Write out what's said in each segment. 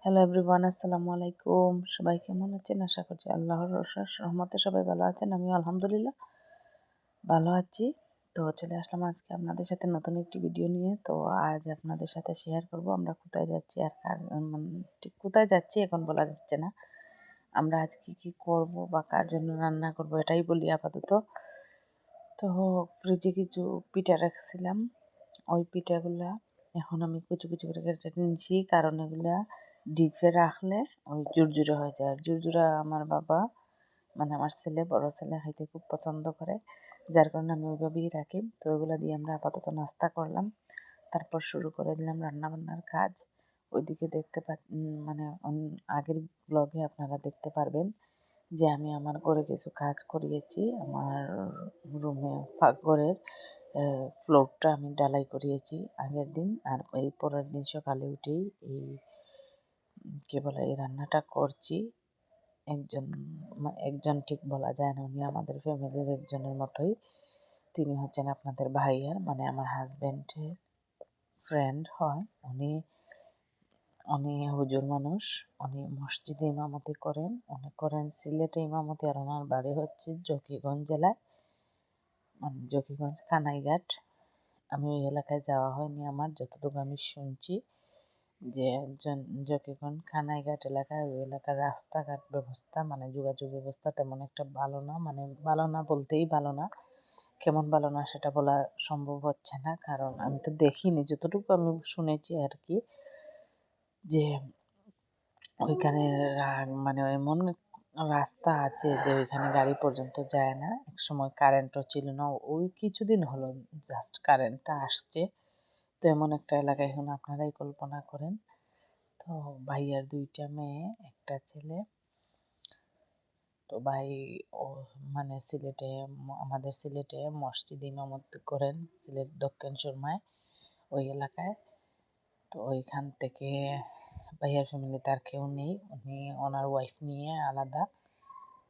Hello everyone, আসসালামু আলাইকুম। সবাই কেমন আছেন? আশা করছি আল্লাহর অশেষ রহমতে সবাই ভালো আছেন। আমিও আলহামদুলিল্লাহ ভালো আছি। তো চলে আসলাম আজকে আপনাদের সাথে নতুন একটি ভিডিও নিয়ে। তো আজ আপনাদের সাথে শেয়ার করব আমরা কোথায় যাচ্ছি আর ঠিক কোথায় যাচ্ছি এখন বলা যাচ্ছে না। আমরা আজ কী করব বা কার জন্য রান্না করব এটাই বলি আপাতত। তো ফ্রিজে কিছু পিঠা রাখছিলাম, ওই পিঠাগুলা এখন আমি কুচি কুচি করে কেটে নিয়েছি, কারণ এগুলা ডিপে রাখলে ওই ঝুরঝুরে হয়ে যায়। আর ঝুরঝুরা আমার বাবা মানে আমার ছেলে, বড় ছেলে খাইতে খুব পছন্দ করে, যার কারণে আমি ওইভাবেই রাখি। তো ওইগুলো দিয়ে আমরা আপাতত নাস্তা করলাম, তারপর শুরু করে দিলাম রান্নাবান্নার কাজ। ওইদিকে মানে আগের ব্লগে আপনারা দেখতে পারবেন যে আমি আমার ঘরে কিছু কাজ করিয়েছি। আমার রুমে ঘরের ফ্লোরটা আমি ডালাই করিয়েছি আগের দিন, আর এই পরের দিন সকালে উঠেই এই কী বলে এই রান্নাটা করছি। একজন একজন ঠিক বলা যায় না, উনি আমাদের ফ্যামিলির একজনের মতোই। তিনি হচ্ছেন আপনাদের ভাইয়ার মানে আমার হাজব্যান্ডের ফ্রেন্ড হয়। উনি উনি হুজুর মানুষ, উনি মসজিদে ইমামতি করেন, উনি করেন সিলেটে ইমামতি, আর ওনার বাড়ি হচ্ছে জকিগঞ্জ জেলায়, মানে জকিগঞ্জ কানাইঘাট। আমি ওই এলাকায় যাওয়া হয়নি আমার, যতটুকু আমি শুনছি যে জকিগঞ্জ কানাইঘাট এলাকায়, ওই এলাকার রাস্তাঘাট ব্যবস্থা মানে যোগাযোগ ব্যবস্থা তেমন একটা ভালো না, মানে ভালো না বলতেই ভালো না, কেমন ভালো না সেটা বলা সম্ভব হচ্ছে না, কারণ আমি তো দেখিনি, যতটুকু আমি শুনেছি আর কি, যে ওইখানে মানে এমন রাস্তা আছে যে ওইখানে গাড়ি পর্যন্ত যায় না। একসময় কারেন্টও ছিল না, ওই কিছুদিন হলো জাস্ট কারেন্টটা আসছে। তো এমন একটা এলাকায় এখন আপনারাই কল্পনা করেন। তো ভাইয়ার 2টা মেয়ে, একটা ছেলে। তো ভাই ও মানে সিলেটে, আমাদের সিলেটে মসজিদে ইমামতি করেন, সিলেট দক্ষিণ সুরমায় ওই এলাকায়। তো ওইখান থেকে ভাইয়ার ফ্যামিলিতে আর কেউ নেই, উনি ওনার ওয়াইফ নিয়ে আলাদা,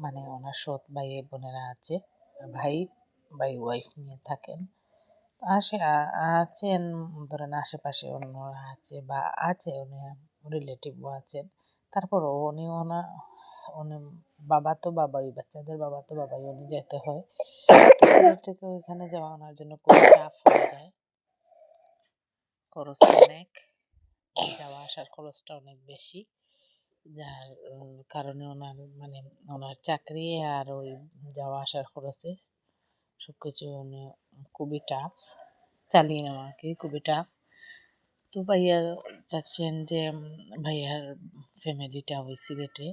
মানে ওনার সৎ ভাই বোনেরা আছে, ভাই ভাই ওয়াইফ নিয়ে থাকেন। আছেন ধরেন আশেপাশে অন্যরা আছে বা আছে, উনি রিলেটিভও আছেন। তারপরও উনি বাবা তো বাবাই, বাচ্চাদের বাবা তো বাবাই, উনি যেতে হয়। সিলেট থেকে ওইখানে যাওয়া ওনার জন্য খুব টাফ হয়ে যায়, খরচ অনেক, যাওয়া আসার খরচটা অনেক বেশি, যার কারণে ওনার মানে ওনার চাকরি আর ওই যাওয়া আসার খরচে সব কিছু উনি খুবই টাফ চালিয়ে নেওয়া আর কি, খুবই টাফ। তো ভাইয়া চাচ্ছেন যে ভাইয়ার ফ্যামিলিটা ওই সিলেটে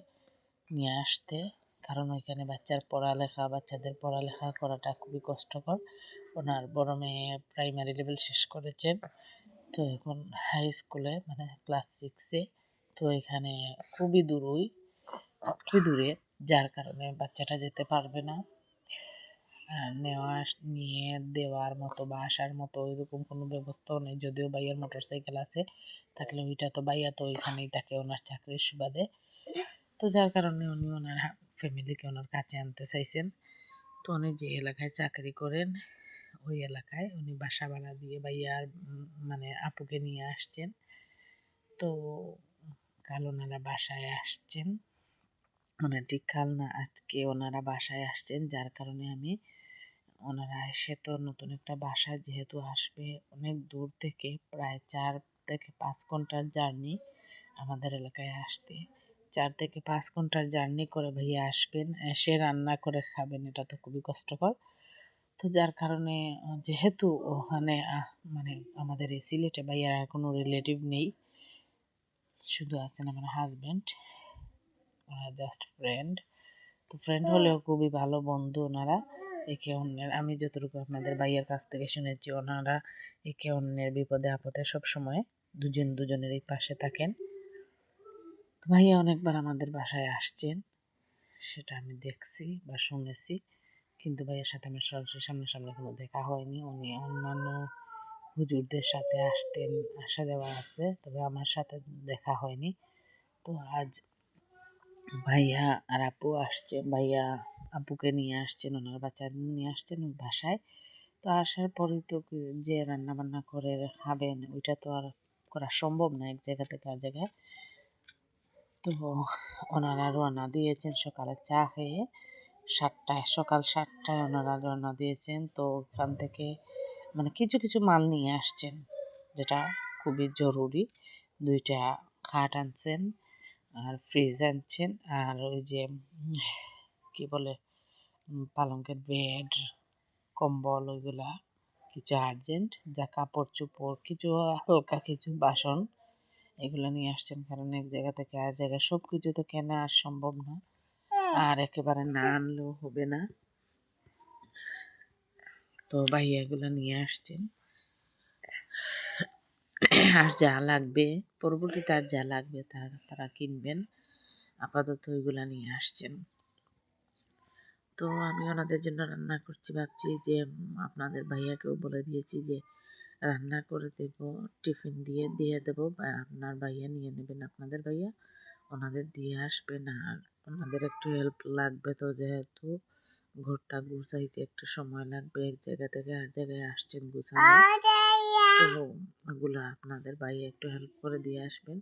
নিয়ে আসতে, কারণ ওইখানে বাচ্চাদের পড়ালেখা করাটা খুবই কষ্টকর। ওনার বড় মেয়ে প্রাইমারি লেভেল শেষ করেছেন, তো এখন হাই স্কুলে মানে ক্লাস 6-এ। তো এখানে খুবই দূরে, যার কারণে বাচ্চাটা যেতে পারবে না। নিয়ে দেওয়ার মতো বা আসার মতো ওইরকম কোনো ব্যবস্থাও নেই, যদিও ভাইয়ার মোটরসাইকেল আছে, থাকলে ওইটা তো ভাইয়া তো ওইখানেই থাকে ওনার চাকরির সুবাদে। তো যার কারণে উনি ওনার ফ্যামিলিকে ওনার কাছে আনতে চাইছেন। তো উনি যে এলাকায় চাকরি করেন ওই এলাকায় উনি বাসা ভাড়া দিয়ে ভাইয়ার মানে আপুকে নিয়ে আসছেন। তো কাল ওনারা বাসায় আসছেন, মানে ঠিক কাল না, আজকে ওনারা বাসায় আসছেন, যার কারণে আমি ওনারা এসে তো নতুন একটা বাসায় যেহেতু আসবে অনেক দূর থেকে, প্রায় 4 থেকে 5 ঘন্টার জার্নি আমাদের এলাকায় আসতে, 4 থেকে 5 ঘন্টার জার্নি করে ভাইয়া আসবেন, এসে রান্না করে খাবেন, এটা তো খুবই কষ্টকর। তো যার কারণে যেহেতু ওখানে মানে আমাদের এই সিলেটে ভাইয়ার আর কোনো রিলেটিভ নেই, শুধু আছেন আমার হাজব্যান্ড, ওনারা জাস্ট ফ্রেন্ড। তো ফ্রেন্ড হলেও খুবই ভালো বন্ধু ওনারা, একে অন্যের, আমি যতটুকু আপনাদের ভাইয়ের কাছ থেকে শুনেছি, ওনারা একে অন্যের বিপদে আপদে সবসময় দুজনেরই পাশে থাকেন। তো ভাইয়া অনেকবার আমাদের বাসায় আসছেন, সেটা আমি দেখছি বা শুনেছি, কিন্তু ভাইয়ের সাথে আমার সরাসরি সামনাসামনি কোনো দেখা হয়নি। উনি অন্যান্য হুজুরদের সাথে আসা যাওয়া আছে, তবে আমার সাথে দেখা হয়নি। তো আজ ভাইয়া আর আপু আসছে, ভাইয়া আপুকে নিয়ে আসছেন, ওনার বাচ্চা নিয়ে আসছেন ওই বাসায়। তো আসার পরেই তো যে রান্না বান্না করে খাবেন ওইটা তো আর করা সম্ভব না এক জায়গা থেকে আর জায়গায়। তো ওনারা রওনা দিয়েছেন সকালে চা খেয়ে সকাল 7টায় ওনারা রওনা দিয়েছেন। তো ওখান থেকে মানে কিছু কিছু মাল নিয়ে আসছেন, যেটা খুবই জরুরি। 2টা খাট আনছেন, আর ফ্রিজ আনছেন, আর ওই যে কি বলে পালঙ্কের বেড, কম্বল, ওইগুলা কিছু আর্জেন্ট, যা কাপড় চোপড়, কিছু হালকা কিছু বাসন, এগুলো নিয়ে আসছেন। কারণ এক জায়গা থেকে আর জায়গায় সব কিছু তো কেনা আর সম্ভব না, আর একেবারে না আনলেও হবে না। তো ভাইয়া এগুলো নিয়ে আসছেন। আর যা লাগবে পরবর্তীতে, আর যা লাগবে তারা কিনবেন। আপাতত ওইগুলা নিয়ে আসছেন। তো আমি ওনাদের জন্য রান্না করছি, ভাবছি যে আপনাদের ভাইয়াকেও বলে দিয়েছি যে রান্না করে দেব, টিফিন দিয়ে দেবো, বা আপনার ভাইয়া নিয়ে নেবেন, আপনাদের ভাইয়া ওনাদের দিয়ে আসবেন। আর ওনাদের একটু হেল্প লাগবে, তো যেহেতু ঘরটা গুছাইতে একটু সময় লাগবে, এক জায়গা থেকে আর জায়গায় আসছেন গুছানো, তো ওগুলো আপনাদের ভাইয়া একটু হেল্প করে দিয়ে আসবেন।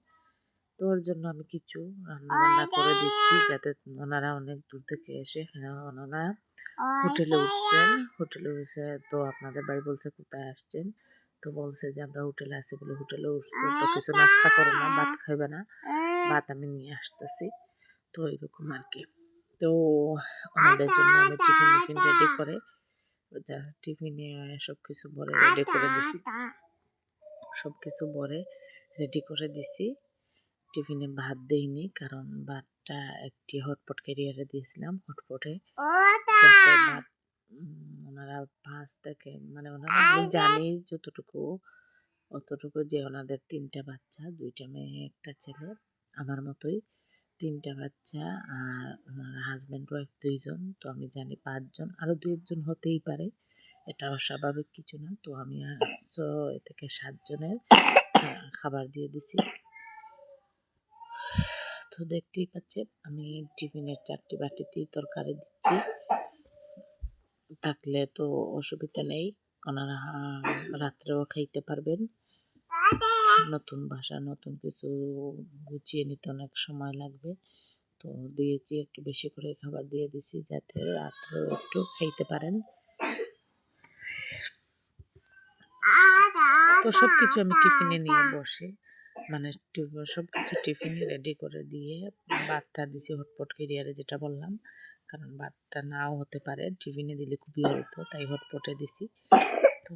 তো ওর জন্য আমি কিছু রান্না বান্না করে দিচ্ছি, যাতে ওনারা অনেক দূর থেকে এসে ওনারা হোটেলে উঠছে। তো আপনাদের ভাই বলছে কোথায় আসছেন, তো বলছে যে আমরা হোটেলে আছি বলে হোটেলে উঠছে, তো কিছু নাস্তা করো না, ভাত খাইবে না, ভাত আমি নিয়ে আসতেছি। তো এরকম আর কি। তো ওনাদের জন্য আমি টিফিন রেডি করে, টিফিনে সবকিছু ভরে রেডি করে দিছি, সবকিছু ভরে রেডি করে দিছি। টিফিনে ভাত দেইনি, কারণ ভাতটা একটি হটপট ক্যারিয়ারে দিয়েছিলাম, হটপটে যাতে ভাত ওনারা 5 থেকে মানে ওনারা, আমি জানি যতটুকু অতটুকু, যে ওনাদের 3টা বাচ্চা, 2টা মেয়ে 1টা ছেলে, আমার মতোই 3টা বাচ্চা, আর ওনার হাজব্যান্ড ওয়াইফ 2 জন। তো আমি জানি 5 জন, আরও 2-1 জন হতেই পারে, এটা অস্বাভাবিক কিছু না। তো আমি 6 থেকে 7 জনের খাবার দিয়ে দিছি। তো দেখতেই পাচ্ছেন আমি টিফিনের 4টি বাটিতেই তরকারি দিচ্ছি, থাকলে তো অসুবিধা নেই, ওনারা রাত্রেও খাইতে পারবেন। নতুন বাসা, নতুন কিছু গুছিয়ে নিতে অনেক সময় লাগবে, তো দিয়েছি একটু বেশি করে খাবার দিয়ে দিছি, যাতে রাত্রেও একটু খাইতে পারেন। তো সব কিছু আমি টিফিনে নিয়ে বসে, মানে সব কিছু টিফিনে রেডি করে দিয়ে ভাতটা দিছি হটপট ক্যারিয়ারে, যেটা বললাম, কারণ ভাতটা নাও হতে পারে, টিফিনে দিলে খুবই অল্প, তাই হটপটে দিছি। তো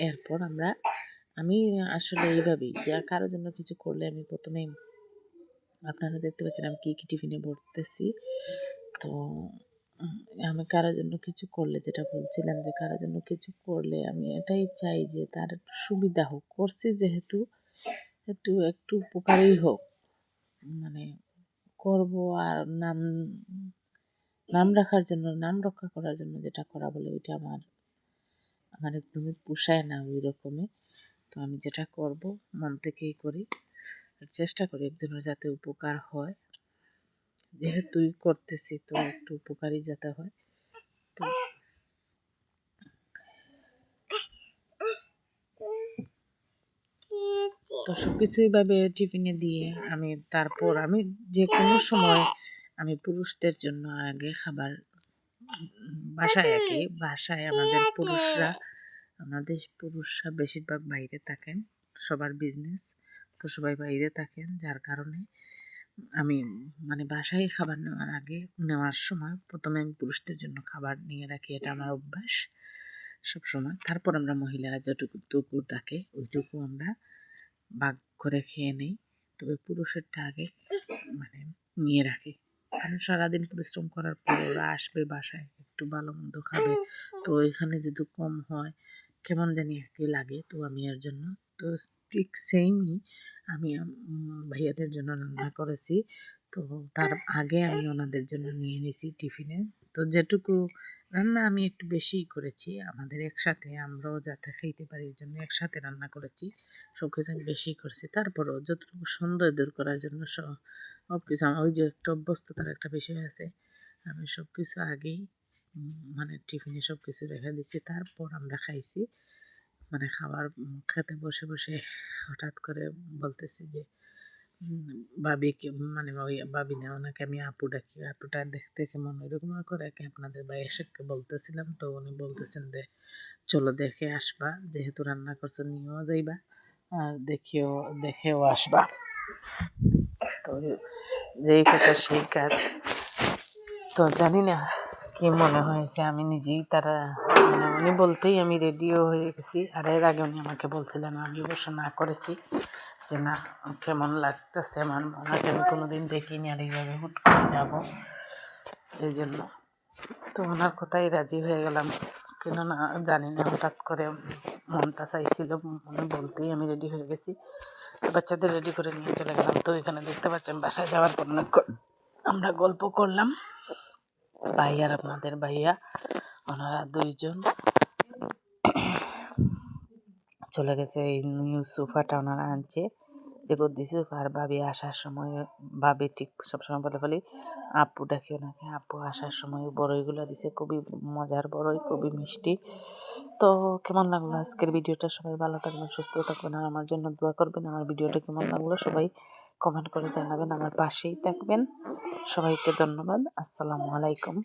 এরপর আমি আসলে এইভাবেই, যে কারোর জন্য কিছু করলে আমি প্রথমেই, আপনারা দেখতে পাচ্ছেন আমি কী টিফিনে ভরতেছি। তো আমি কারোর জন্য কিছু করলে, যেটা বলছিলাম, যে কারোর জন্য কিছু করলে আমি এটাই চাই যে তার একটু সুবিধা হোক, করছি যেহেতু একটু উপকারই হোক, মানে করব। আর নাম রাখার জন্য, নাম রক্ষা করার জন্য যেটা করা বলে, ওইটা আমার একদমই পোষায় না ওই রকমই। তো আমি যেটা করব মন থেকেই করি, চেষ্টা করি একজনের যাতে উপকার হয়, যেহেতুই করতেছি তো একটু উপকারী যাতে হয়। তো সব কিছু এইভাবে টিফিনে দিয়ে তারপর আমি যে কোনো সময় আমি পুরুষদের জন্য আগে খাবার, বাসায় আমাদের পুরুষরা বেশিরভাগ বাইরে থাকেন, সবার বিজনেস, তো সবাই বাইরে থাকেন, যার কারণে আমি মানে বাসায় খাবার নেওয়ার সময় প্রথমে আমি পুরুষদের জন্য খাবার নিয়ে রাখি, এটা আমার অভ্যাস সবসময়। তারপর আমরা মহিলারা যতটুকু থাকে ওইটুকু আমরা ভাগ করে খেয়ে নেই, তবে পুরুষেরটা আগে মানে নিয়ে রাখি, কারণ সারাদিন পরিশ্রম করার পর ওরা আসবে বাসায়, একটু ভালো মন্দ খাবে, তো এখানে যদি কম হয় কেমন জানি একই লাগে। তো আমি এর জন্য, তো ঠিক সেমই আমি ভাইয়াদের জন্য রান্না করেছি, তো তার আগে আমি ওনাদের জন্য নিয়ে নিয়েছি টিফিনে। তো যেটুকু রান্না আমি একটু বেশিই করেছি, আমাদের একসাথে আমরাও যাতে খাইতে পারি এই জন্য একসাথে রান্না করেছি, সব কিছু আমি বেশি করেছি। তারপরেও যতটুকু সন্দেহ দূর করার জন্য সব কিছু, আমার ওই যে একটা অভ্যস্ততার একটা বিষয় আছে, আমি সব কিছু আগেই মানে টিফিনে সব কিছু রেখে দিছি, তারপর আমরা খাইছি। মানে খাবার খেতে বসে বসে হঠাৎ করে বলতেছি যে ভাবিকে মানে ওই ভাবি না, ওনাকে আমি আপু ডাকি। আপুটা দেখতে কেমন এরকম করে আপনাদের ভাইয়ের সাথে বলতেছিলাম, তো উনি বলতেছেন যে চলো দেখে আসবা, যেহেতু রান্না করছো নিয়েও যাইবা আর দেখেও আসবা। তো যেই কথা সেই কাজ। তো জানি না কি মনে হয়েছে, আমি নিজেই তারা মানে উনি বলতেই আমি রেডিও হয়ে গেছি। আর এর আগে উনি আমাকে বলছিলেন, আমি অবশ্য না করেছি যে না কেমন লাগতেছে আমার, ওনাকে আমি কোনোদিন দেখিনি আর এইভাবে হুট করে যাবো, এই জন্য তো ওনার কথাই রাজি হয়ে গেলাম। কেননা জানি না হঠাৎ করে মনটা চাইছিল, উনি বলতেই আমি রেডি হয়ে গেছি। তো বাচ্চাদের রেডি করে নিয়ে চলে গেলাম। তো এখানে দেখতে পাচ্ছেন বাসায় যাওয়ার পর আমরা গল্প করলাম, ভাই আর আপনাদের ভাইয়া, ওনারা দুইজন চলে গেছে। এই নিউ সোফাটা ওনারা আনছে, যে গদ্দি সোফা। আর ভাবি আসার সময়, ভাবি ঠিক সবসময় বলে বলি আপু ডাকি ওনাকে, আপু আসার সময় বড়ইগুলো দিছে, খুবই মজার বড়ই, খুবই মিষ্টি। তো কেমন লাগলো আজকের ভিডিওটা? সবাই ভালো থাকবেন, সুস্থ থাকবেন, আর আমার জন্য দোয়া করবেন। আমার ভিডিওটা কেমন লাগলো সবাই কমেন্ট করে জানাবেন, আমার পাশেই থাকবেন। সবাইকে ধন্যবাদ। আসসালামু আলাইকুম।